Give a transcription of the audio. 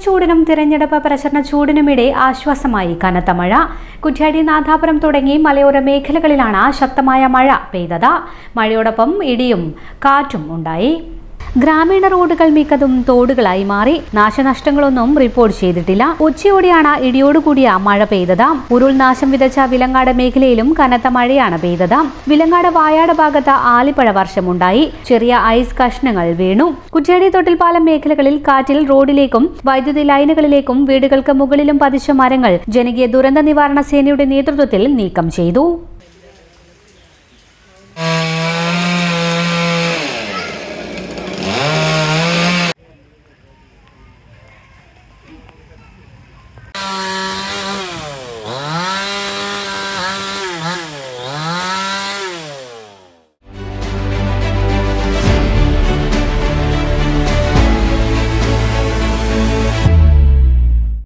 ചൂടിനും തിരഞ്ഞെടുപ്പ് പ്രചരണ ചൂടിനുമിടെ ആശ്വാസമായി കനത്ത മഴ. കുറ്റ്യാടി, നാദാപുരം തുടങ്ങി മലയോര മേഖലകളിലാണ് ശക്തമായ മഴ പെയ്തത്. മഴയോടൊപ്പം ഇടിയും കാറ്റും ഉണ്ടായി. ഗ്രാമീണ റോഡുകൾ മിക്കതും തോടുകളായി മാറി. നാശനഷ്ടങ്ങളൊന്നും റിപ്പോർട്ട് ചെയ്തിട്ടില്ല. ഉച്ചയോടെയാണ് ഇടിയോടുകൂടിയ മഴ പെയ്തത്. ഉരുൾനാശം വിതച്ച വിലങ്ങാട് മേഖലയിലും കനത്ത മഴയാണ് പെയ്തത്. വിലങ്ങാട് വായാട് ഭാഗത്ത് ആലിപ്പഴ വർഷമുണ്ടായി. ചെറിയ ഐസ് കഷ്ണങ്ങൾ വീണു. കുറ്റ്യാടി, തൊട്ടിൽപ്പാലം മേഖലകളിൽ കാറ്റിൽ റോഡിലേക്കും വൈദ്യുതി ലൈനുകളിലേക്കും വീടുകൾക്ക് മുകളിലും പതിച്ച മരങ്ങൾ ജനകീയ ദുരന്ത നിവാരണ സേനയുടെ നേതൃത്വത്തിൽ നീക്കം ചെയ്തു.